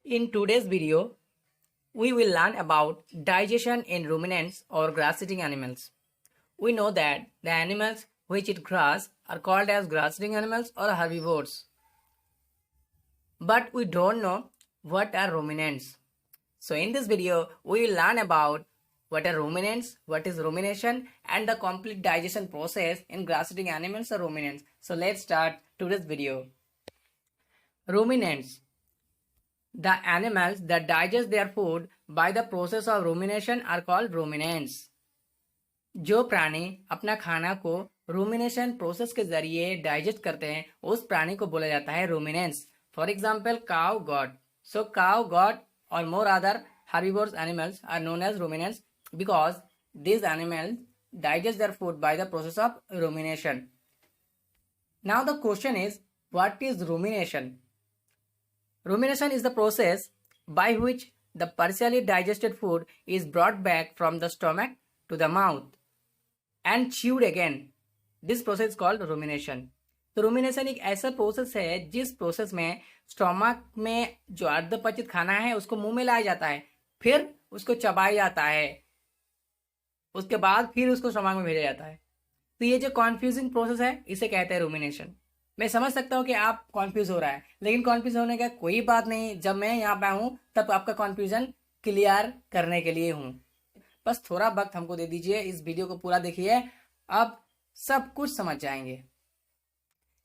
In today's video, we will learn about digestion in ruminants or grass-eating animals. We know that the animals which eat grass are called as grass-eating animals or herbivores. But we don't know what are ruminants. So in this video, we will learn about what are ruminants, what is rumination, and the complete digestion process in grass-eating animals or ruminants. So let's start today's video. Ruminants. The animals that digest their food by the process of rumination are called ruminants. जो प्राणी अपना खाना को rumination process के जरिए digest करते हैं उस प्राणी को बोला जाता है ruminants. For example cow goat. So cow goat और more other herbivores animals are known as ruminants because these animals digest their food by the process of rumination. Now the question is, what is rumination? Rumination is the process by which the partially digested food is brought back from the stomach to the mouth and chewed again. This process is called rumination. तो rumination एक ऐसा process है जिस process में stomach में जो अर्धपचित खाना है उसको मुंह में लाया जाता है, फिर उसको चबाया जाता है, उसके बाद फिर उसको स्टोमक में भेजा जाता है. तो ये जो कॉन्फ्यूजिंग प्रोसेस है इसे कहते हैं रूमिनेशन. मैं समझ सकता हूँ कि आप कॉन्फ्यूज हो रहा है, लेकिन कॉन्फ्यूज होने का कोई बात नहीं. जब मैं यहाँ पे हूँ तब आपका कॉन्फ्यूजन क्लियर करने के लिए हूँ. बस थोड़ा वक्त हमको दे दीजिए, इस वीडियो को पूरा देखिए, अब सब कुछ समझ जाएंगे.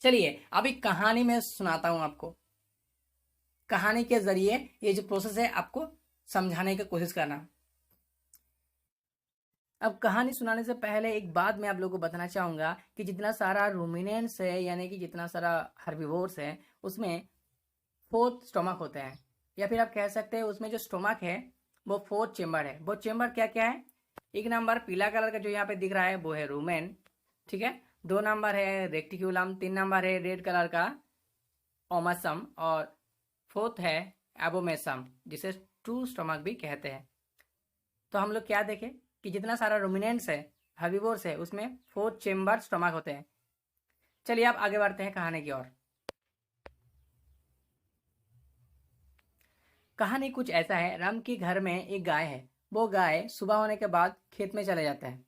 चलिए अब एक कहानी में सुनाता हूँ आपको. कहानी के जरिए ये जो प्रोसेस है आपको समझाने की कोशिश करना. अब कहानी सुनाने से पहले एक बात मैं आप लोगों को बताना चाहूँगा कि जितना सारा रूमिनेंट्स है यानी कि जितना सारा हर्बीवोर्स है उसमें 4 स्टोमक होते हैं, या फिर आप कह सकते हैं उसमें जो स्टोमक है वो 4 चेम्बर है. वो चेम्बर क्या क्या है? एक नंबर पीला कलर का जो यहाँ पे दिख रहा है वो है रूमेन, ठीक है. 2 नंबर है रेक्टिक्यूलम, 3 नंबर है रेड कलर का ओमसम, और 4th है एबोमेसम जिसे ट्रू स्टोमक भी कहते हैं. तो हम लोग क्या देखें कि जितना सारा रूमिनेंट्स है हर्बीवोर्स है उसमें 4 चेम्बर स्टोमक होते हैं. चलिए आप आगे बढ़ते हैं कहानी की ओर. कहानी कुछ ऐसा है. राम के घर में एक गाय है. वो गाय सुबह होने के बाद खेत में चले जाते हैं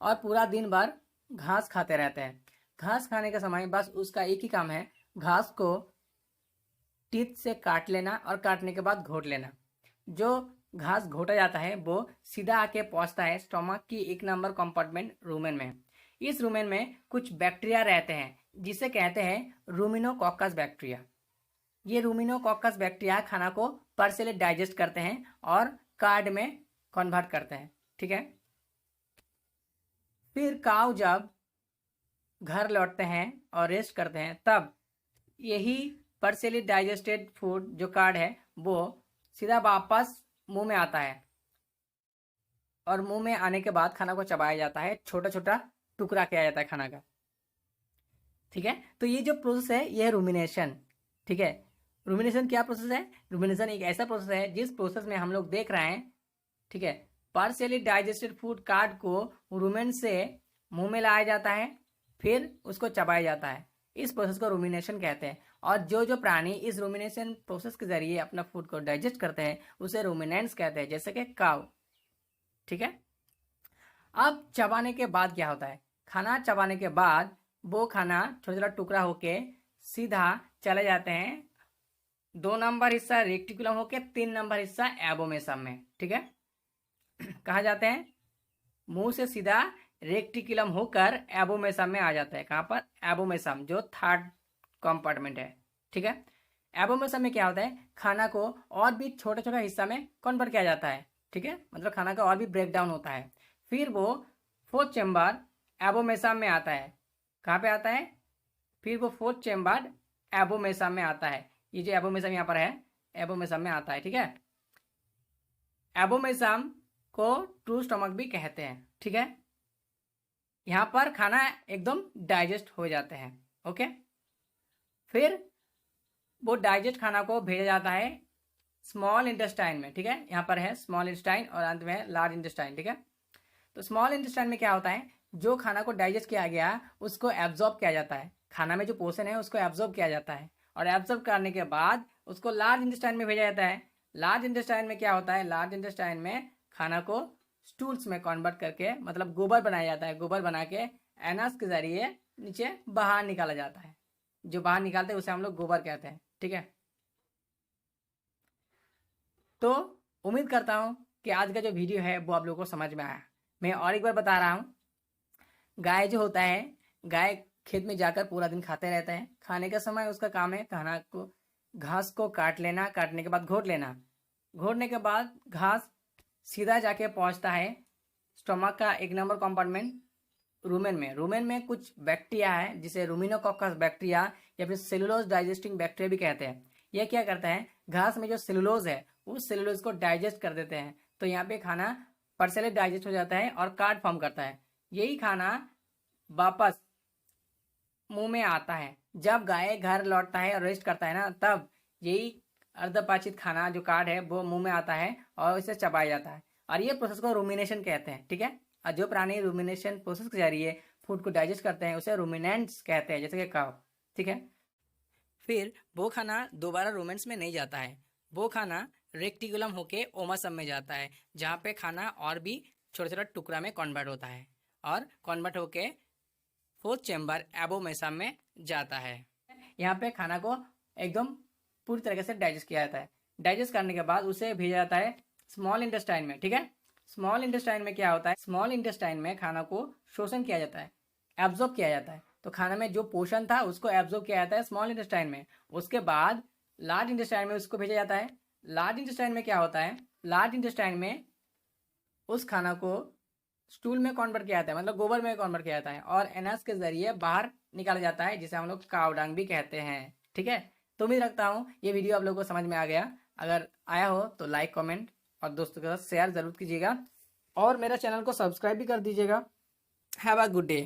और पूरा दिन भर घास खाते रहते हैं. घास खाने के समय बस उसका एक ही काम है, घास को टीथ से काट लेना और काटने के बाद घोट लेना. जो घास घोटा जाता है वो सीधा आके पहुंचता है स्टोमक की 1 नंबर कंपार्टमेंट रूमेन में. इस रूमेन में कुछ बैक्टीरिया रहते हैं जिसे कहते हैं रूमिनोकॉकस बैक्टीरिया. ये रूमिनोकॉकस बैक्टीरिया खाना को पार्शियली डाइजेस्ट करते हैं और कार्ड में कन्वर्ट करते हैं, ठीक है. फिर काऊ जब घर लौटते हैं और रेस्ट करते हैं तब यही पार्शियली डाइजेस्टेड फूड जो कार्ड है वो सीधा वापस मुंह में आता है और मुंह में आने के बाद खाना को चबाया जाता है, छोटा छोटा टुकड़ा किया जाता है खाना का, ठीक है. तो ये जो प्रोसेस है ये है रूमिनेशन, ठीक है. रूमिनेशन क्या प्रोसेस है? रूमिनेशन एक ऐसा प्रोसेस है जिस प्रोसेस में हम लोग देख रहे हैं, ठीक है, पार्शियली डाइजेस्टेड फूड कार्ड को रूमेन से मुंह में लाया जाता है, फिर उसको चबाया जाता है. इस प्रोसेस को रूमिनेशन कहते हैं. और जो जो प्राणी इस रूमिनेशन प्रोसेस के जरिए अपना फूड को डाइजेस्ट करते हैं उसे रूमिनेंट्स कहते हैं, जैसे कि काउ, ठीक है. अब चबाने के बाद क्या होता है? खाना चबाने के बाद वो खाना छोटा छोटा टुकड़ा होके सीधा चले जाते हैं 2 नंबर हिस्सा रेक्टिकुलम होके 3 नंबर हिस्सा एबोमेसम में, ठीक है. कहाँ जाते हैं? मुंह से सीधा रेक्टिकुलम होकर एबोमेसम में आ जाता है. कहाँ पर? एबोमेसम जो 3rd कंपार्टमेंट है, ठीक है. एबोमेसम में क्या होता है? खाना को और भी छोटा छोटा हिस्सा में कन्वर्ट किया जाता है, ठीक है, मतलब खाना का और भी ब्रेक डाउन होता है. फिर वो 4th चेम्बर एबोमेसम में आता है. कहाँ पे आता है? फिर वो 4th चेम्बर एबोमेसम में आता है. ये जो एबोमेसम यहाँ पर है एबोमेसम में आता है, ठीक है. एबोमेसम को ट्रू स्टमक भी कहते हैं, ठीक है. यहाँ पर खाना एकदम डाइजेस्ट हो जाते हैं, ओके. फिर वो डाइजेस्ट खाना को भेजा जाता है स्मॉल इंटेस्टाइन में, ठीक है. यहाँ पर है स्मॉल इंटेस्टाइन और अंत में है लार्ज इंटेस्टाइन, ठीक है. तो स्मॉल इंटेस्टाइन में क्या होता है? जो खाना को डाइजेस्ट किया गया उसको एब्जॉर्ब किया जाता है. खाना में जो पोर्शन है उसको एब्जॉर्ब किया जाता है और एब्जॉर्ब करने के बाद उसको लार्ज इंटेस्टाइन में भेजा जाता है। लार्ज इंटेस्टाइन में क्या होता है, लार्ज इंटेस्टाइन में खाना को स्टूल्स में कन्वर्ट करके, मतलब गोबर बनाया जाता है, गोबर बना के एनस के जरिए नीचे बाहर निकाला जाता है। जो बाहर निकालते हैं उसे हम लोग गोबर कहते हैं। ठीक है, तो उम्मीद करता हूँ कि आज का जो वीडियो है वो आप लोगों को समझ में आया। मैं और एक बार बता रहा हूँ, गाय जो होता है, गाय खेत में जाकर पूरा दिन खाते रहते हैं। खाने का समय उसका काम है खाना को, घास को काट लेना, काटने के बाद घोट लेना, घोटने के बाद घास सीधा जाके पहुंचता है स्टोमक का 1 नंबर कंपार्टमेंट रूमेन में। रूमेन में कुछ बैक्टीरिया है जिसे रूमिनोकोकस बैक्टीरिया या फिर सेलुलोज डाइजेस्टिंग बैक्टीरिया भी कहते हैं। यह क्या करता है, घास में जो सेलुलोज है उस सेलुलोज को डाइजेस्ट कर देते हैं। तो यहाँ पे खाना पार्शियली डाइजेस्ट हो जाता है और कार्ड फॉर्म करता है। यही खाना वापस मुंह में आता है। जब गाय घर लौटता है और रेस्ट करता है ना, तब यही अर्धपाचित खाना जो कार्ड है वो मुंह में आता है और इसे चबाया जाता है। और ये प्रोसेस को रूमिनेशन कहते हैं। ठीक है, और जो प्राणी रूमिनेशन प्रोसेस के जरिए फूड को डाइजेस्ट करते हैं उसे रूमिनेंट्स कहते हैं, जैसे कि काव। ठीक है, फिर वो खाना दोबारा रूमेंट्स में नहीं जाता है, वो खाना रेक्टिकुलम होके ओमासम में जाता है, जहाँ पे खाना और भी छोटा छोटा टुकड़ा में कन्वर्ट होता है और कन्वर्ट होके फोर्थ चैम्बर एबोमेसम में जाता है। यहाँ पे खाना को एकदम पूरी तरीके से डाइजेस्ट किया जाता है। डाइजेस्ट करने के बाद उसे भेजा जाता है स्मॉल इंटेस्टाइन में। ठीक है, स्मॉल इंटेस्टाइन में क्या होता है, स्मॉल इंटेस्टाइन में खाना को शोषण किया जाता है, एब्जॉर्ब किया जाता है। तो खाना में जो पोषण था उसको एब्जॉर्ब किया जाता है स्मॉल इंटेस्टाइन में। उसके बाद लार्ज इंटेस्टाइन में उसको भेजा जाता है। लार्ज इंटेस्टाइन में क्या होता है, लार्ज इंटेस्टाइन में उस खाना को स्टूल में कन्वर्ट किया जाता है, मतलब गोबर में कन्वर्ट किया जाता है और एनस के जरिए बाहर निकाला जाता है, जिसे हम लोग कावडांग भी कहते हैं। ठीक है, तो उम्मीद रखता हूँ ये वीडियो आप लोगों को समझ में आ गया। अगर आया हो तो लाइक, कमेंट और दोस्तों के साथ शेयर जरूर कीजिएगा और मेरा चैनल को सब्सक्राइब भी कर दीजिएगा। Have a good day.